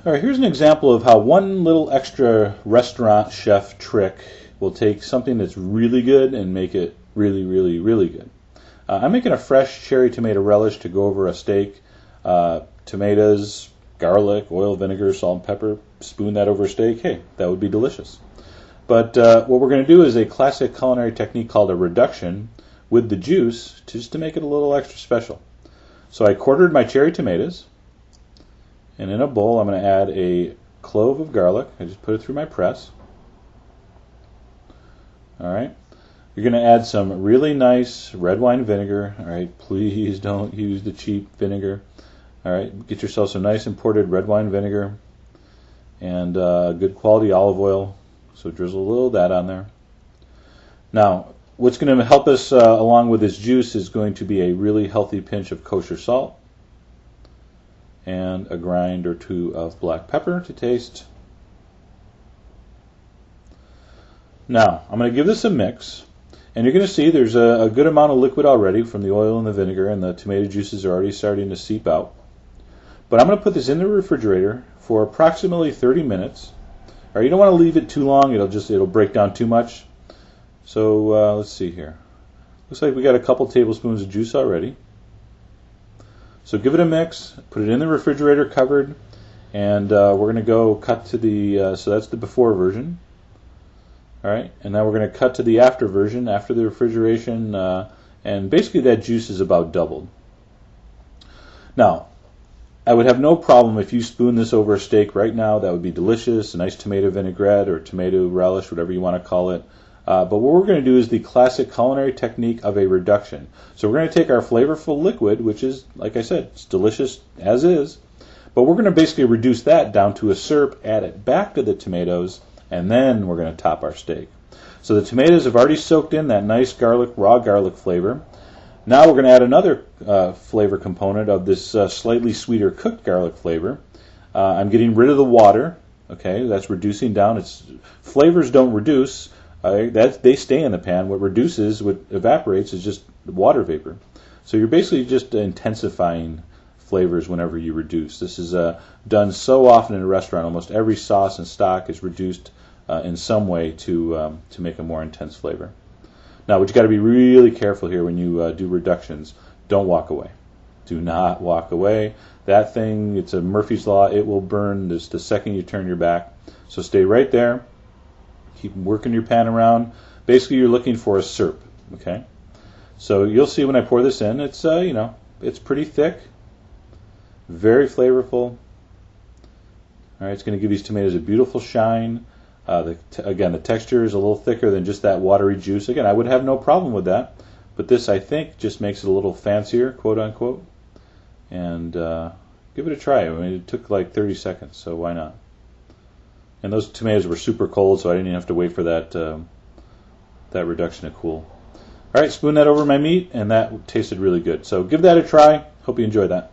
All right, here's an example of how one little extra restaurant chef trick will take something that's really good and make it really, really, really good. I'm making a fresh cherry tomato relish to go over a steak. Tomatoes, garlic, oil, vinegar, salt, and pepper. Spoon that over a steak. Hey, that would be delicious. But what we're going to do is a classic culinary technique called a reduction with the juice just to make it a little extra special. So I quartered my cherry tomatoes, and in a bowl I'm going to add a clove of garlic. I just put it through my press. All right. You're going to add some really nice red wine vinegar. All right, please don't use the cheap vinegar. All right, get yourself some nice imported red wine vinegar and good quality olive oil. So drizzle a little of that on there. Now, what's going to help us along with this juice is going to be a really healthy pinch of kosher salt and a grind or two of black pepper to taste. Now, I'm going to give this a mix, and you're going to see there's a good amount of liquid already from the oil and the vinegar, and the tomato juices are already starting to seep out. But I'm going to put this in the refrigerator for approximately 30 minutes. All right, you don't want to leave it too long; it'll break down too much. So let's see here. Looks like we got a couple tablespoons of juice already. So give it a mix, put it in the refrigerator covered, and we're going to go cut to the. So that's the before version. All right, and now we're going to cut to the after version after the refrigeration, and basically that juice is about doubled. Now, I would have no problem if you spoon this over a steak right now. That would be delicious, a nice tomato vinaigrette or tomato relish, whatever you want to call it. But what we're going to do is the classic culinary technique of a reduction. So we're going to take our flavorful liquid, which is, like I said, it's delicious as is, but we're going to basically reduce that down to a syrup, add it back to the tomatoes, and then we're going to top our steak. So the tomatoes have already soaked in that nice garlic, raw garlic flavor. Now we're going to add another flavor component of this slightly sweeter cooked garlic flavor. I'm getting rid of the water. Okay, that's reducing down. Flavors don't reduce. They stay in the pan. What reduces, what evaporates, is just water vapor. So you're basically just intensifying flavors whenever you reduce. This is done so often in a restaurant. Almost every sauce and stock is reduced in some way to make a more intense flavor. Now, what you got to be really careful here when you do reductions, don't walk away. Do not walk away. That thing, it's a Murphy's Law. It will burn just the second you turn your back. So stay right there. Keep working your pan around. Basically, you're looking for a syrup. Okay. So you'll see when I pour this in, it's it's pretty thick, very flavorful. All right, it's going to give these tomatoes a beautiful shine. Again, the texture is a little thicker than just that watery juice. Again, I would have no problem with that, but this, I think, just makes it a little fancier, quote unquote. And give it a try. I mean, it took like 30 seconds, so why not? And those tomatoes were super cold, so I didn't even have to wait for that reduction to cool. All right, spoon that over my meat, and that tasted really good. So give that a try. Hope you enjoyed that.